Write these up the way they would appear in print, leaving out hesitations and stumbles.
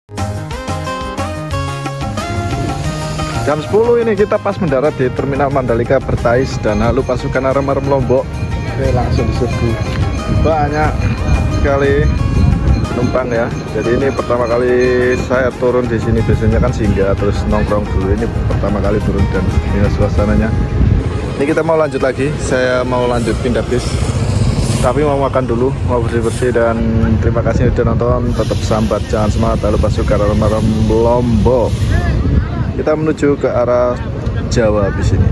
Jam 10 ini kita pas mendarat di Terminal Mandalika Bertais dan halu pasukan arem-arem Lombok. Oke, langsung diserbu banyak sekali penumpang ya. Jadi ini pertama kali saya turun di sini, biasanya kan singgah terus nongkrong dulu. Ini pertama kali turun dan ini suasananya. Ini kita mau lanjut lagi, saya mau lanjut pindah bis. Tapi mau makan dulu, mau bersih-bersih, dan terima kasih sudah nonton. Tetap sambat, jangan semangat, halu pasukan arem-arem Lombok. Kita menuju ke arah Jawa habis ini.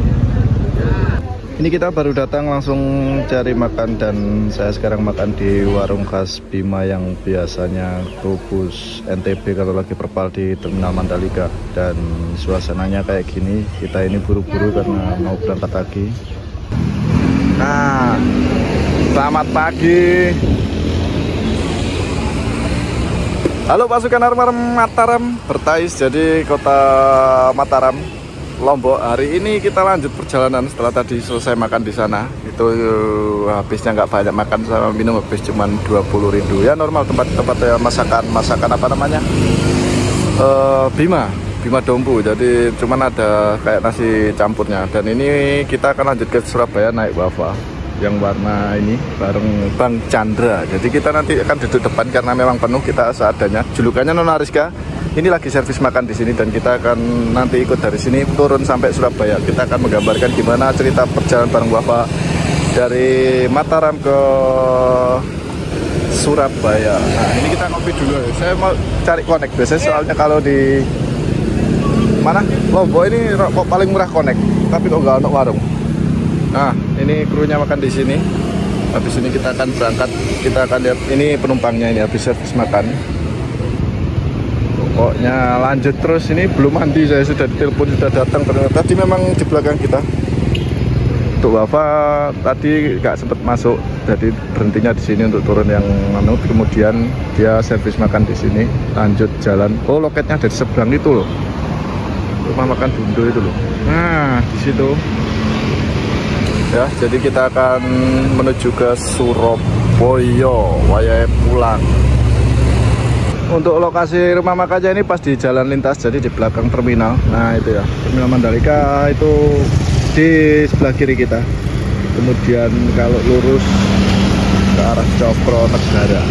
Ini kita baru datang langsung cari makan, dan saya sekarang makan di warung khas Bima yang biasanya Trubus NTB kalau lagi perpal di Terminal Mandalika. Dan suasananya kayak gini, kita ini buru-buru karena mau berangkat lagi. Nah, selamat pagi. Halo pasukan arem-arem Mataram Bertais, jadi kota Mataram, Lombok. Hari ini kita lanjut perjalanan setelah tadi selesai makan di sana. Itu habisnya nggak banyak makan sama minum, habis cuman 20 rindu. Ya normal tempat-tempat ya, masakan apa namanya? Bima Dompu. Jadi cuman ada kayak nasi campurnya. Dan ini kita akan lanjut ke Surabaya naik Wafa yang warna ini bareng Bang Chandra. Jadi kita nanti akan duduk depan karena memang penuh kita seadanya. Julukannya Nona Rizka. Ini lagi servis makan di sini dan kita akan nanti ikut dari sini turun sampai Surabaya. Kita akan menggambarkan gimana cerita perjalanan bareng Wafa dari Mataram ke Surabaya. Nah, ini kita ngopi dulu. Saya mau cari konek. Biasanya soalnya kalau di mana Lombok ini kok paling murah konek, tapi kok nggak ada warung. Nah, ini krunya makan di sini. Habis ini kita akan berangkat. Kita akan lihat ini penumpangnya ini habis servis makan. Pokoknya lanjut terus. Ini belum mandi, saya sudah ditelepon, sudah datang. Ternyata tadi memang di belakang kita. Untuk Wafa tadi nggak sempat masuk, jadi berhentinya di sini untuk turun yang mana. Kemudian dia servis makan di sini. Lanjut jalan. Oh, loketnya ada di seberang itu loh. Rumah makan Bundo itu loh. Nah, di situ. Ya, jadi kita akan menuju ke Surabaya, wayai pulang. Untuk lokasi rumah makannya ini pas di jalan lintas, jadi di belakang terminal. Nah itu ya, Terminal Mandalika itu di sebelah kiri kita. Kemudian kalau lurus ke arah Cokro Negara,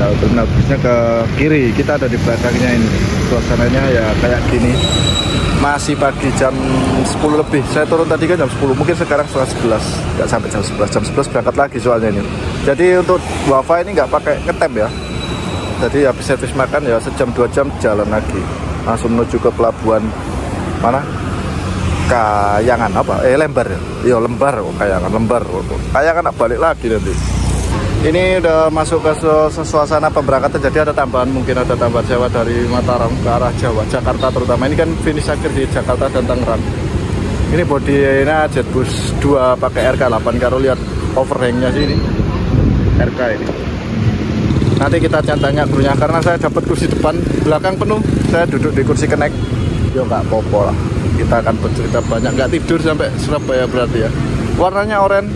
ya terminal busnya ke kiri. Kita ada di belakangnya ini. Suasananya ya kayak gini. Masih pagi, jam 10 lebih. Saya turun tadi kan jam 10, mungkin sekarang setengah 11. Nggak sampai jam 11, jam 11 berangkat lagi soalnya ini. Jadi untuk Wafa ini nggak pakai ngetem ya. Jadi habis servis makan ya sejam 2 jam jalan lagi. Langsung menuju ke pelabuhan mana? Kayangan apa? Lembar ya? Iya Lembar, Kayangan, Lembar. Kayangan balik lagi nanti. Ini udah masuk ke suasana pemberangkatan, jadi ada tambahan, mungkin ada tambahan sewa dari Mataram ke arah Jawa, Jakarta terutama. Ini kan finish akhir di Jakarta dan Tangerang. Ini bodinya Jetbus 2 pakai RK8, kalau lihat overhangnya sih ini RK ini. Nanti kita tanya krunya, karena saya dapat kursi depan, belakang penuh, saya duduk di kursi kenek. Ya nggak apa-apa lah, kita akan bercerita banyak, nggak tidur sampai Surabaya berarti ya. Warnanya oranye.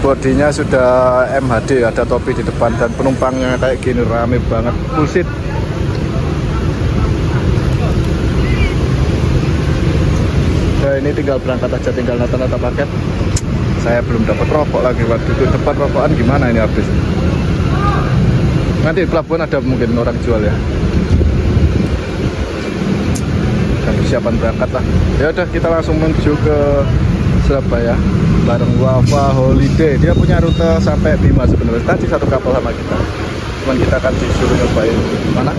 Bodinya sudah MHD, ada topi di depan, dan penumpangnya kayak gini rame banget, full seat. Nah, ini tinggal berangkat aja, tinggal nata-nata paket. Saya belum dapat rokok lagi, waktu itu depan rokokan gimana ini habis. Nanti di pelabuhan ada mungkin orang jual ya. Dan persiapan berangkat lah. Ya udah, kita langsung menuju ke Surabaya bareng Wafa Holiday. Dia punya rute sampai Bima sebenarnya. Tadi satu kapal sama kita. Cuman kita akan disuruh nyobain mana?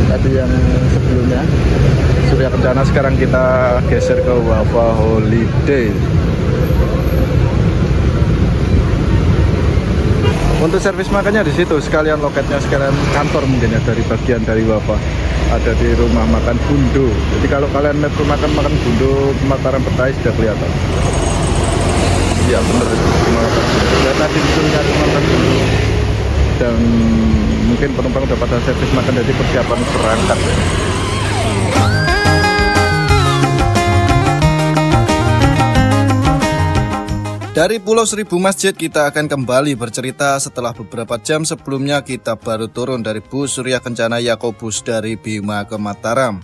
Tadi yang sebelumnya Surya Kencana, sekarang kita geser ke Wafa Holiday. Untuk servis makannya di situ, sekalian loketnya, sekalian kantor mungkin ya dari bagian dari Wafa. Ada di rumah makan Bundo. Jadi kalau kalian lihat makan Bundo Mataram Bertais sudah kelihatan. Iya bener, rumah makan Bundo. Saya tadi disuruh nyari makan Bundo. Dan mungkin penumpang udah pada servis makan, jadi persiapan berangkat ya. Dari Pulau Seribu Masjid kita akan kembali bercerita setelah beberapa jam sebelumnya kita baru turun dari bus Surya Kencana Yakobus dari Bima ke Mataram.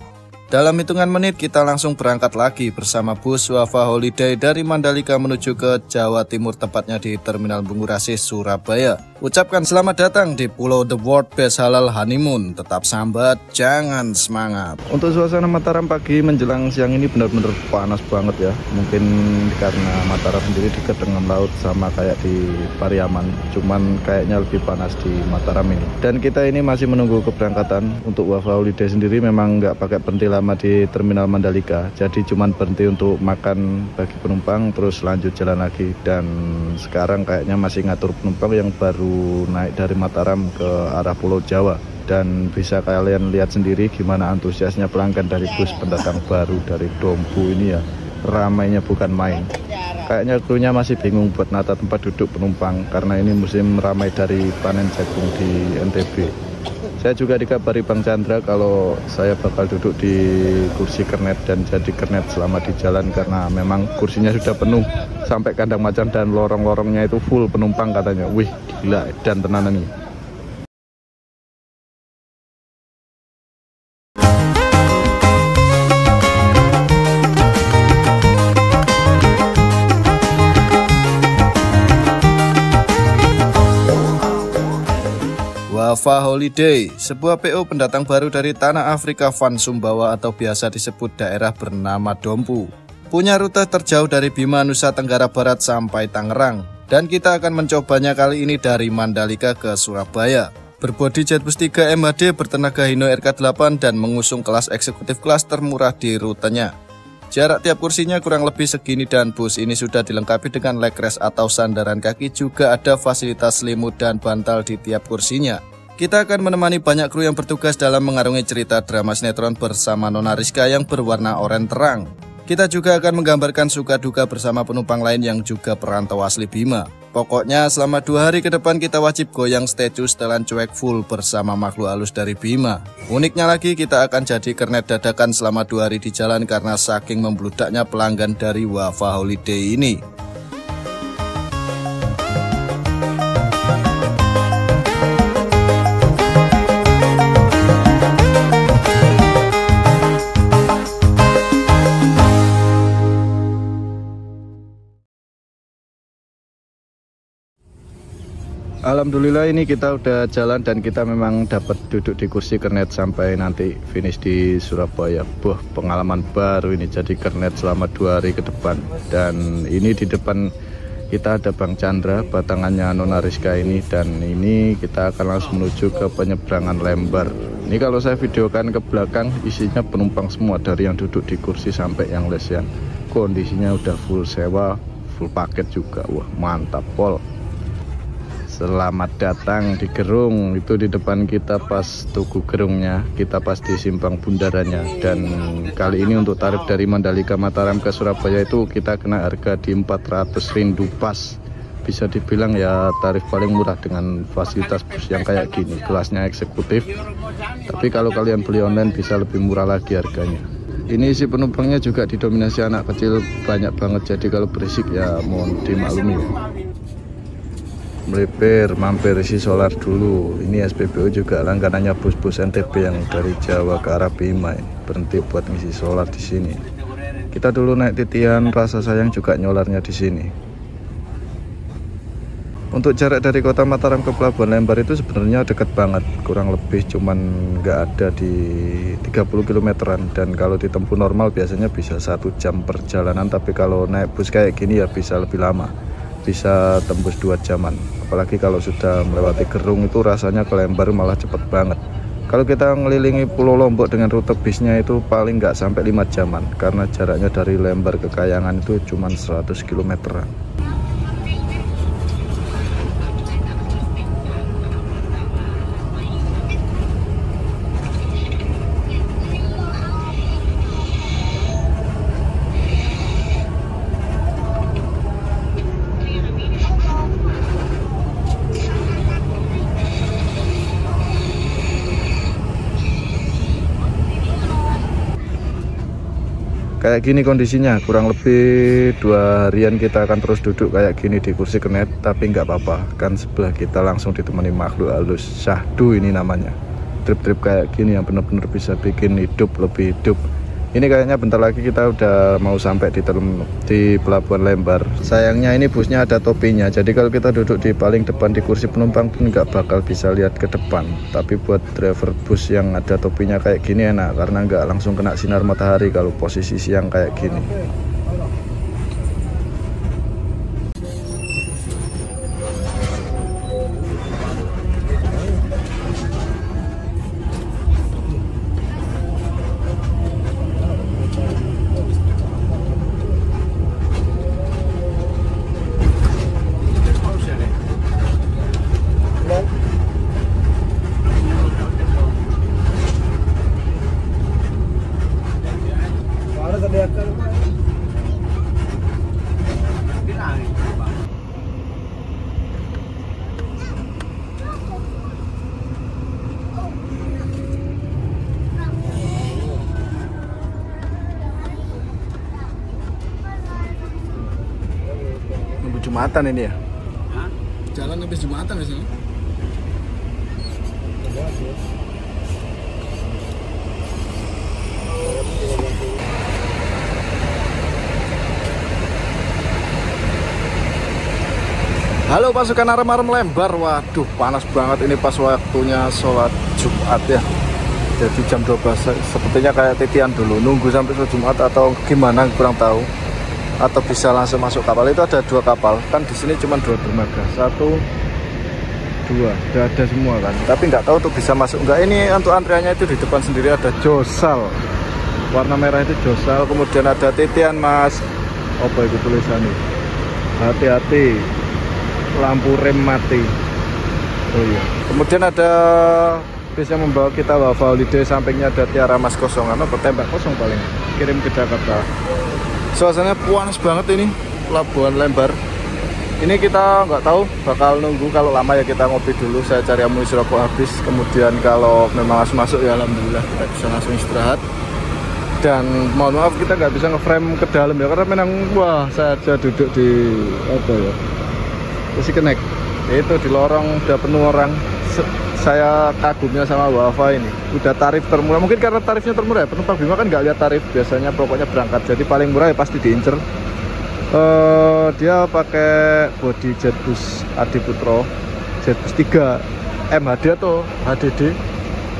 Dalam hitungan menit kita langsung berangkat lagi bersama bus Wafa Holiday dari Mandalika menuju ke Jawa Timur, tepatnya di Terminal Bungurasi, Surabaya. Ucapkan selamat datang di Pulau The World Best Halal Honeymoon. Tetap sambat, jangan semangat. Untuk suasana Mataram pagi menjelang siang ini benar-benar panas banget ya. Mungkin karena Mataram sendiri dekat dengan laut sama kayak di Pariaman, cuman kayaknya lebih panas di Mataram ini. Dan kita ini masih menunggu keberangkatan. Untuk Wafa Holiday sendiri memang nggak pakai berhenti lama di Terminal Mandalika, jadi cuman berhenti untuk makan bagi penumpang terus lanjut jalan lagi. Dan sekarang kayaknya masih ngatur penumpang yang baru naik dari Mataram ke arah Pulau Jawa. Dan bisa kalian lihat sendiri gimana antusiasnya pelanggan dari bus pendatang baru dari Dompu ini ya. Ramainya bukan main. Kayaknya krunya masih bingung buat nata tempat duduk penumpang karena ini musim ramai dari panen jagung di NTB. Saya juga dikabari Bang Chandra kalau saya bakal duduk di kursi kernet dan jadi kernet selama di jalan karena memang kursinya sudah penuh sampai kandang macan dan lorong-lorongnya itu full penumpang katanya. Wih, gila dan tenanan nih. Wafa Holiday, sebuah PO pendatang baru dari tanah Afrika Van Sumbawa atau biasa disebut daerah bernama Dompu. Punya rute terjauh dari Bima, Nusa Tenggara Barat sampai Tangerang. Dan kita akan mencobanya kali ini dari Mandalika ke Surabaya. Berbodi Jetbus 3 MHD bertenaga Hino RK8 dan mengusung kelas eksekutif kelas termurah di rutenya. Jarak tiap kursinya kurang lebih segini dan bus ini sudah dilengkapi dengan leg rest atau sandaran kaki, juga ada fasilitas selimut dan bantal di tiap kursinya. Kita akan menemani banyak kru yang bertugas dalam mengarungi cerita drama sinetron bersama Nona Rizka yang berwarna oranye terang. Kita juga akan menggambarkan suka duka bersama penumpang lain yang juga perantau asli Bima. Pokoknya selama 2 hari ke depan kita wajib goyang statue setelan cuek full bersama makhluk halus dari Bima. Uniknya lagi kita akan jadi kernet dadakan selama 2 hari di jalan karena saking membludaknya pelanggan dari Wafa Holiday ini. Alhamdulillah ini kita udah jalan dan kita memang dapat duduk di kursi kernet sampai nanti finish di Surabaya. Wah, pengalaman baru ini jadi kernet selama 2 hari ke depan. Dan ini di depan kita ada Bang Chandra, batangannya Nona Rizka ini. Dan ini kita akan langsung menuju ke penyeberangan Lembar. Ini kalau saya videokan ke belakang isinya penumpang semua, dari yang duduk di kursi sampai yang lesian. Kondisinya udah full sewa, full paket juga. Wah, mantap pol. Selamat datang di Gerung. Itu di depan kita pas tugu gerungnya, kita pas di simpang bundarannya. Dan kali ini untuk tarif dari Mandalika Mataram ke Surabaya itu kita kena harga di 400 rindu pas. Bisa dibilang ya tarif paling murah dengan fasilitas bus yang kayak gini, kelasnya eksekutif. Tapi kalau kalian beli online bisa lebih murah lagi harganya. Ini isi penumpangnya juga didominasi anak kecil banyak banget, jadi kalau berisik ya mohon dimaklumi ya. Mampir isi solar dulu. Ini SPBU juga langganannya bus-bus NTB yang dari Jawa ke arah Bima ini. Berhenti buat ngisi solar di sini. Kita dulu naik titian Rasa Sayang juga nyolarnya di sini. Untuk jarak dari kota Mataram ke Pelabuhan Lembar itu sebenarnya dekat banget, kurang lebih cuman nggak ada di 30 kilometeran. Dan kalau ditempuh normal biasanya bisa 1 jam perjalanan, tapi kalau naik bus kayak gini ya bisa lebih lama, bisa tembus 2 jaman. Apalagi kalau sudah melewati Gerung itu rasanya ke Lembar malah cepet banget. Kalau kita ngelilingi Pulau Lombok dengan rute bisnya itu paling nggak sampai 5 jaman, karena jaraknya dari Lembar ke Kayangan itu cuma 100 kilometeran. kayak gini kondisinya, kurang lebih 2 harian kita akan terus duduk kayak gini di kursi kernet. Tapi nggak apa-apa, kan sebelah kita langsung ditemani makhluk halus, syahdu ini namanya. Trip-trip kayak gini yang bener-bener bisa bikin hidup lebih hidup. Ini kayaknya bentar lagi kita udah mau sampai di Pelabuhan Lembar. Sayangnya ini busnya ada topinya, jadi kalau kita duduk di paling depan di kursi penumpang pun nggak bakal bisa lihat ke depan. Tapi buat driver bus yang ada topinya kayak gini enak, karena nggak langsung kena sinar matahari kalau posisi siang kayak gini. Nunggu Jumatan ini ya? Jalan habis Jumatan di sini. Halo pasukan arem-arem Lembar. Waduh, panas banget ini pas waktunya sholat Jumat ya. Jadi jam 12 sepertinya kayak titian dulu, nunggu sampai sholat Jumat atau gimana kurang tahu. Atau bisa langsung masuk kapal. Itu ada 2 kapal, kan di sini cuma 2 dermaga, 1, 2, udah ada semua kan. Tapi nggak tahu tuh bisa masuk nggak. Ini untuk antriannya itu di depan sendiri ada Josal, warna merah itu Josal. Kemudian ada titian mas, apa itu tulisannya, hati-hati, lampu rem mati. Oh iya. Kemudian ada bis yang membawa kita Wafa Holiday, sampingnya ada Tiara Mas kosongan, apa tembak kosong paling, kirim ke Jakarta. Suasananya panas banget ini Pelabuhan Lembar. Ini kita nggak tahu, bakal nunggu. Kalau lama ya kita ngopi dulu, saya cari amunisi rokok habis. Kemudian kalau memang langsung masuk ya alhamdulillah kita bisa langsung istirahat. Dan mohon maaf kita nggak bisa nge-frame ke dalam ya, karena memang wah saya aja duduk di apa ya, kursi kenek itu di lorong udah penuh orang. Saya kagumnya sama Wafa ini, udah tarif termurah. Mungkin karena tarifnya termurah ya, penumpang Bima kan nggak lihat tarif, biasanya pokoknya berangkat. Jadi paling murah ya pasti diincer. Dia pakai body Jetbus Adi Putro, Jetbus 3 MHD atau HDD,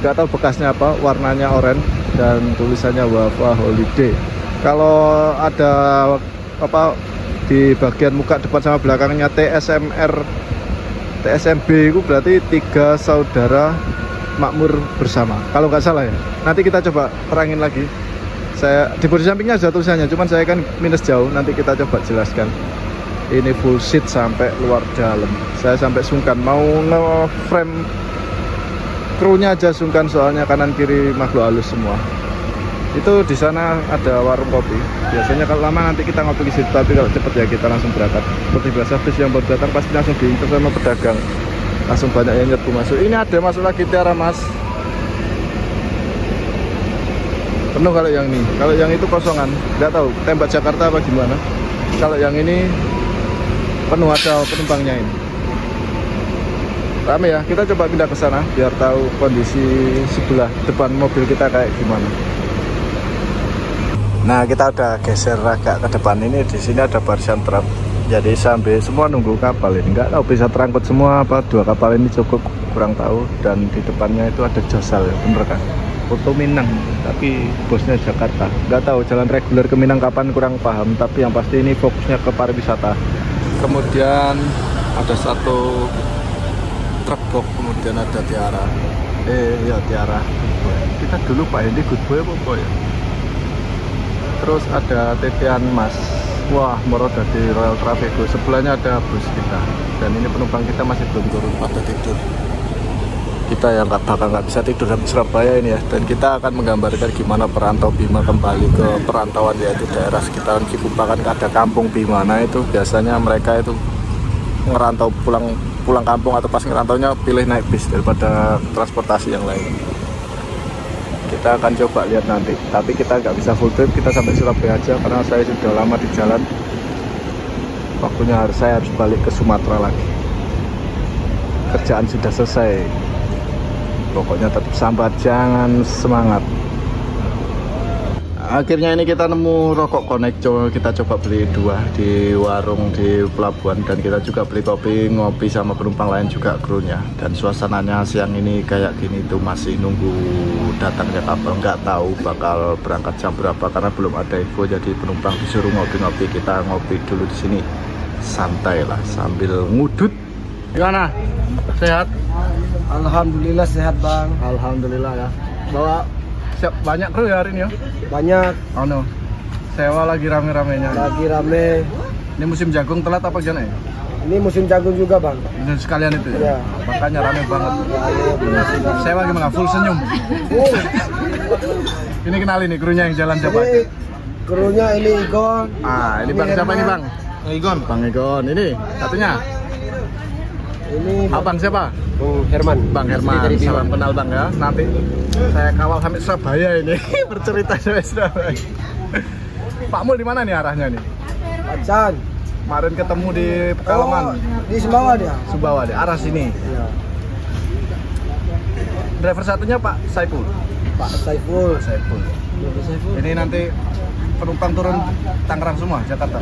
nggak tahu bekasnya apa, warnanya oranye dan tulisannya Wafa Holiday. Kalau ada apa di bagian muka depan sama belakangnya TSMB itu berarti 3 saudara makmur bersama, kalau nggak salah ya. Nanti kita coba terangin lagi. Saya di bodi sampingnya ada tulisannya, cuman saya kan minus jauh. Nanti kita coba jelaskan. Ini full seat sampai luar dalam. Saya sampai sungkan mau nge-frame krunya aja sungkan, soalnya kanan kiri makhluk halus semua. Itu di sana ada warung kopi. Biasanya kalau lama nanti kita ngopi di situ, tapi kalau cepet ya kita langsung berangkat. Seperti biasa bis yang baru datang pasti langsung diinter sama pedagang. Langsung banyak yang nyerbu masuk. Ini ada masuk lagi Tiara Mas. Penuh kalau yang ini. Kalau yang itu kosongan. Nggak tahu tembak Jakarta apa gimana. Kalau yang ini penuh, ada penumpangnya ini. Rame ya. Kita coba pindah ke sana biar tahu kondisi sebelah depan mobil kita kayak gimana. Nah, kita udah geser agak ke depan. Ini di sini ada barisan truk. Jadi sampai semua nunggu kapal ini. Nggak tahu bisa terangkut semua apa 2 kapal ini cukup, kurang tahu. Dan di depannya itu ada Josal ya, bener kan? Foto Minang, tapi bosnya Jakarta. Nggak tahu jalan reguler ke Minang kapan, kurang paham. Tapi yang pasti ini fokusnya ke pariwisata. Kemudian ada 1 truk box, kemudian ada Tiara. Ya Tiara. Kita dulu Pak Hendi good boy apa ya? Terus ada titian Mas. Wah, moro dari Royal Traveco. Sebelahnya ada bus kita. Dan ini penumpang kita masih belum turun, pada tidur. Kita yang bakal nggak bisa tidur sampai Surabaya ini ya. Dan kita akan menggambarkan gimana perantau Bima kembali ke perantauan, yaitu daerah sekitaran Cikupa. Kan ada kampung Bima. Nah itu biasanya mereka itu ngerantau pulang kampung, atau pas ngerantaunya pilih naik bis daripada transportasi yang lain. Kita akan coba lihat nanti, tapi kita nggak bisa full trip, kita sampai Surabaya aja karena saya sudah lama di jalan. Waktunya saya harus balik ke Sumatera lagi. Kerjaan sudah selesai. Pokoknya tetap sabar, jangan semangat. Akhirnya ini kita nemu rokok Konekco, kita coba beli 2 di warung di pelabuhan, dan kita juga beli kopi, ngopi sama penumpang lain juga krunya. Dan suasananya siang ini kayak gini tuh, masih nunggu datangnya kapal, nggak tahu bakal berangkat jam berapa karena belum ada info. Jadi penumpang disuruh ngopi-ngopi, kita ngopi dulu di sini, santai lah sambil ngudut. Gimana? Sehat? Alhamdulillah sehat bang. Alhamdulillah ya. Bawa banyak kru ya hari ini ya? Banyak. Oh no. Sewa lagi rame-ramenya. Lagi rame. Ini musim jagung telat apa gimana ya? Ini musim jagung juga bang. Dan sekalian itu ya? Ya. Makanya rame banget. Ya, Sewa gimana? Full senyum. Ini kenalin nih krunya yang jalan siapa? ini krunya ini Igon. Ah, ini bang siapa ini bang? Igon. Bang Egon. Ini satunya. Ini Abang siapa? Bang Herman. Bang Herman. Salam kenal bang ya. Nanti saya kawal sampai Surabaya ini. Bercerita sampai Surabaya. Pak Mul di mana nih arahnya nih? Pacan. Kemarin ketemu di Pekalongan. Di Sumbawa dia. Sumbawa deh, arah sini. Ya. Driver satunya Pak Saiful. Pak Saiful. Saiful. Pak Saiful. Ini nanti penumpang turun Tangerang semua, Jakarta.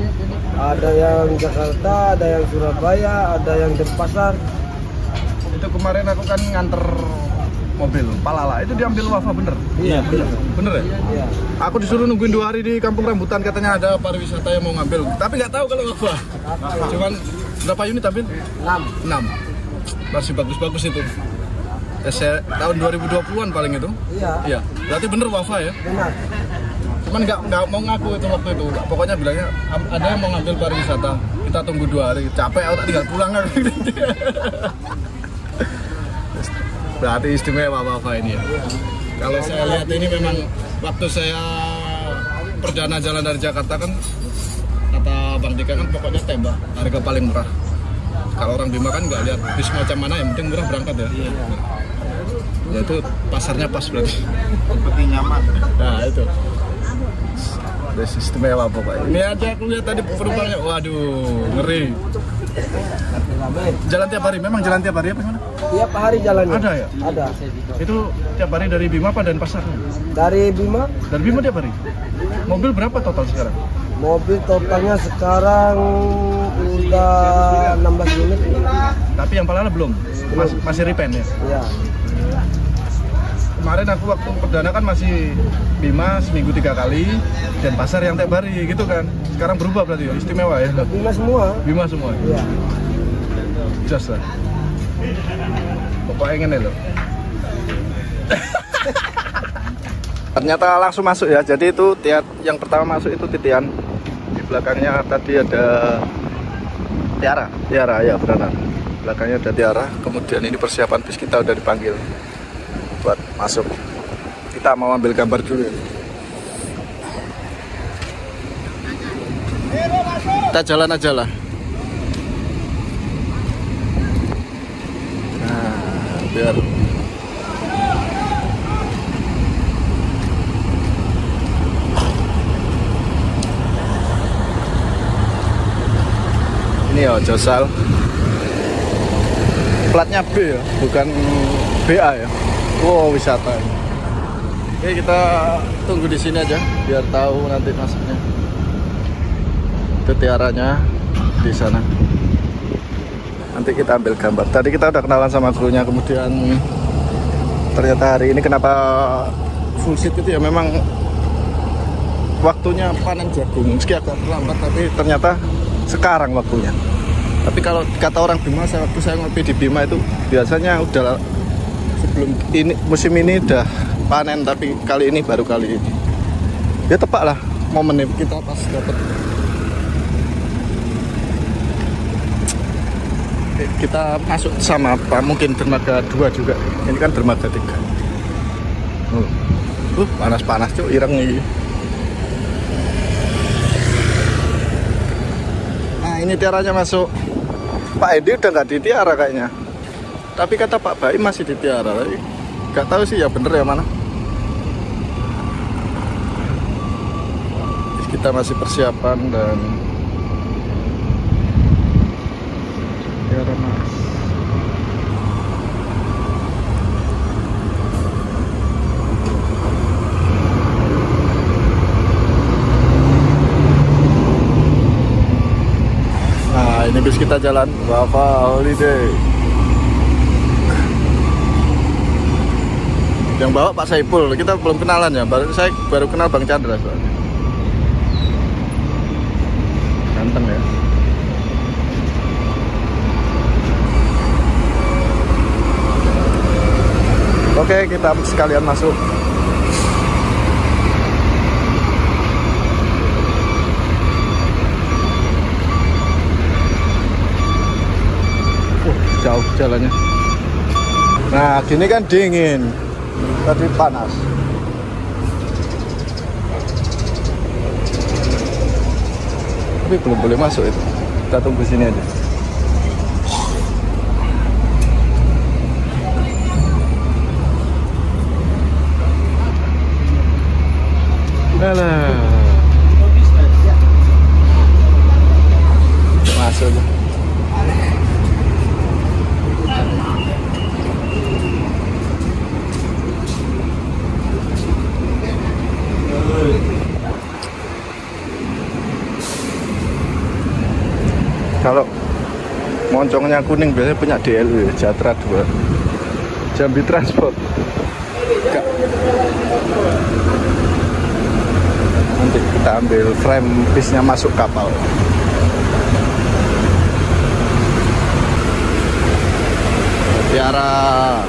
Ada yang Jakarta, ada yang Surabaya, ada yang Denpasar. Itu kemarin aku kan nganter mobil Palala, itu diambil Wafa bener? Iya, benar. Bener ya? Iya. Aku disuruh nungguin 2 hari di Kampung Rambutan, katanya ada pariwisata yang mau ngambil, tapi nggak tahu kalau Wafa. Cuman berapa unit ambil? 6. Masih bagus-bagus itu. Tahun 2020-an paling itu. Iya. Iya. Berarti bener Wafa ya? Benar. Cuman nggak mau ngaku itu waktu itu. Pokoknya bilangnya ada yang mau ngambil pariwisata. Kita tunggu 2 hari. Capek, aku tak tinggal pulang kan. Berarti istimewa Wafa ini ya. Kalau saya lihat ini memang waktu saya perdana jalan dari Jakarta kan, kata Bang Dika kan pokoknya tembak harga paling murah. Kalau orang Bima kan nggak lihat bis macam mana, yang penting murah berangkat ya. Ya itu pasarnya pas berarti. Seperti nyaman. Nah itu. Udah istimewa pokoknya. Ini aja aku lihat tadi penumpangnya, waduh ngeri. Jalan tiap hari, memang jalan tiap hari apa gimana? Tiap hari jalannya. Ada ya? Ada. Itu tiap hari dari Bima apa dan pasar? Dari Bima. Dari Bima tiap hari. Mobil berapa total sekarang? Mobil totalnya sekarang udah 16 unit. Tapi yang Palala belum? Masih repaint ya? Iya. Kemarin aku waktu perdana kan masih Bima seminggu 3 kali, dan pasar yang tiap hari gitu kan. Sekarang berubah berarti ya, istimewa ya? Bima semua. Bima semua? Iya. Just lah. Pokoknya ngene loh. Ternyata langsung masuk ya, jadi itu yang pertama masuk itu titian. Di belakangnya tadi ada Tiara ya benar. Belakangnya ada Tiara, kemudian ini persiapan bis kita udah dipanggil buat masuk. Kita mau ambil gambar dulu. Kita jalan aja lah. Nah, biar ini ya Josal. Platnya B ya, bukan BA ya. Wow, wisata. Oke, kita tunggu di sini aja biar tahu nanti masuknya. Itu Tiaranya di sana. Nanti kita ambil gambar. Tadi kita udah kenalan sama krunya, kemudian ternyata hari ini kenapa full seat itu ya memang waktunya panen jagung. Meski agak terlambat, tapi ternyata sekarang waktunya. Tapi kalau kata orang Bima, waktu saya ngopi di Bima itu biasanya udah sebelum ini musim ini udah panen, tapi kali ini baru kali ini. Ya tepat lah momennya kita pas dapat. Kita masuk sama apa mungkin dermaga 2 juga. Ini kan dermaga 3. Panas-panas cuy, ireng ini. Nah, ini Tiaranya masuk. Pak Edi udah nggak di Tiara kayaknya. Tapi kata Pak Baim masih di Tiara. Tapi nggak tahu sih ya bener ya mana. kita masih persiapan dan ya Mas. Nah, ini bis kita jalan Wafa Holiday. Yang bawa Pak Saipul, kita belum kenalan ya. Saya baru kenal Bang Chandra soalnya. Ganteng ya. Oke, kita sekalian masuk. Jauh jalannya. Nah, gini kan dingin. Tadi panas. Tapi belum boleh masuk itu. Kita tunggu sini aja. Alah. Masuk aja. Kalau moncongnya kuning biasanya punya DLW, Jatra 2, Jambi Transport. Nanti kita ambil frame bisnya masuk kapal. Tiara.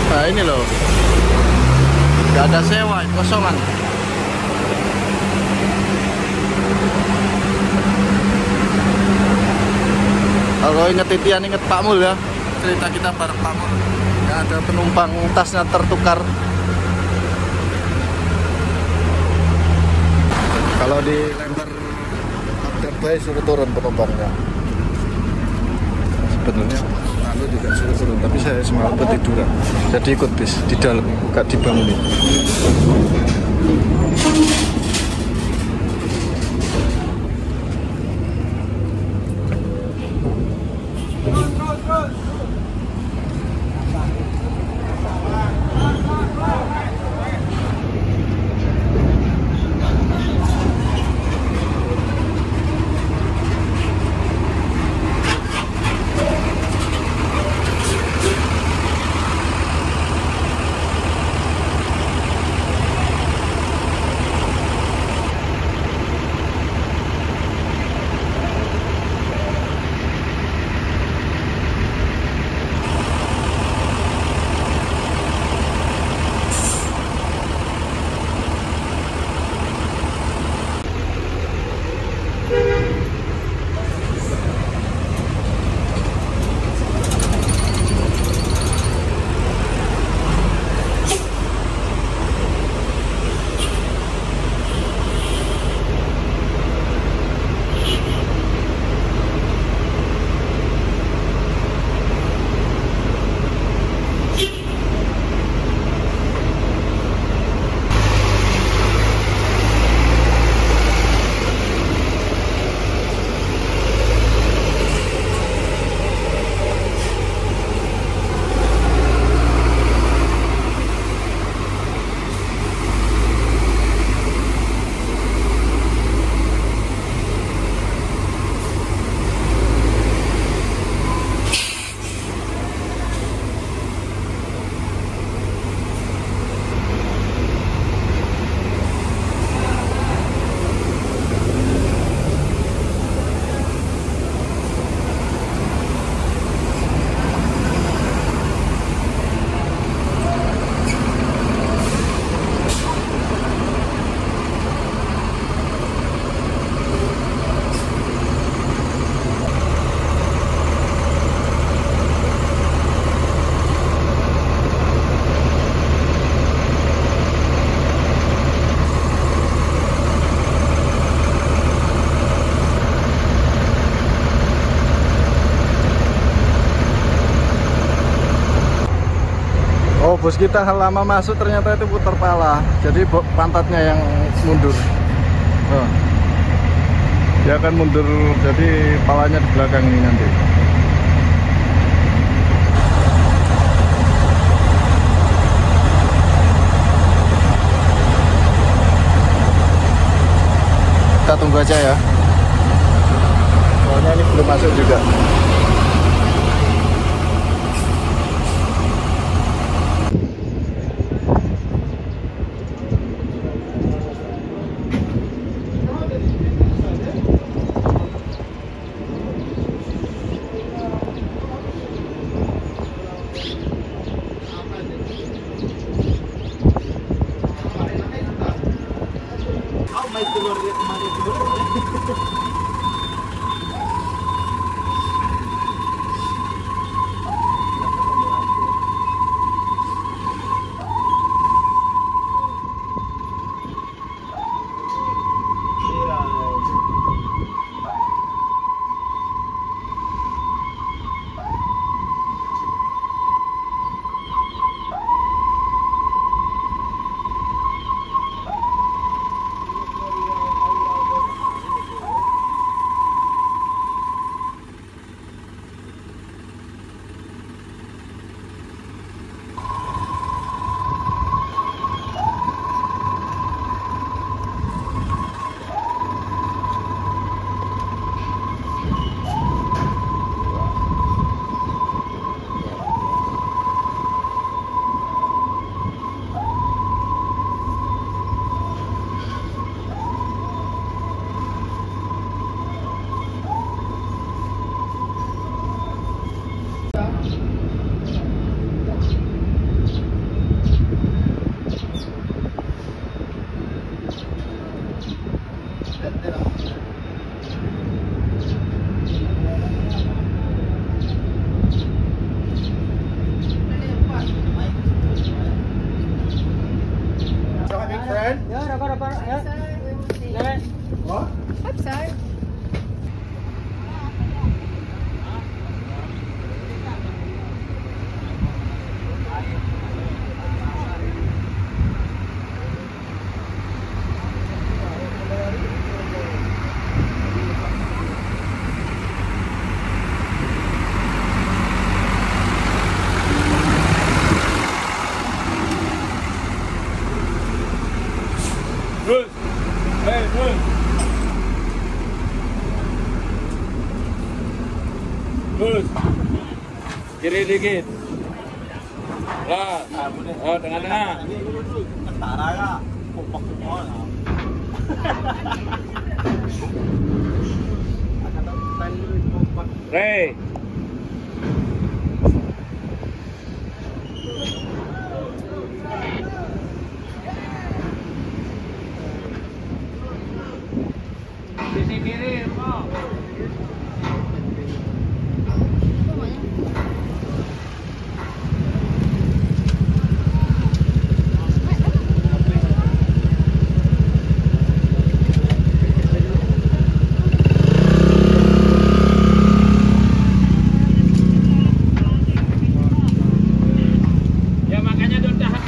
Nah ini loh, gak ada sewa, kosongan. Kalau inget Titian, inget Pak Mul ya. Cerita kita bareng Pak Mul. Ya, ada penumpang tasnya tertukar. Kalau di Lembar update bay suruh turun penumpangnya. Sebenarnya lalu juga suruh turun, tapi saya semalam ketiduran. Jadi ikut bis di dalam, gak dibangunin. bos kita lama masuk ternyata itu putar pala, jadi pantatnya yang mundur. Oh. Dia akan mundur, jadi palanya di belakang ini nanti. Kita tunggu aja ya, soalnya ini belum masuk juga. Terus, terus, terus, kiri dikit, lah, oh tengah-tengah, Ray. Sisi kiri, ya makanya udah tahan.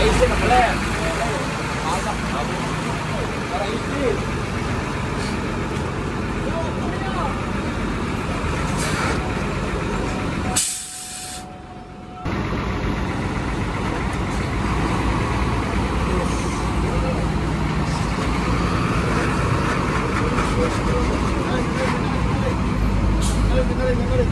Isi boleh. Para isi. Kali.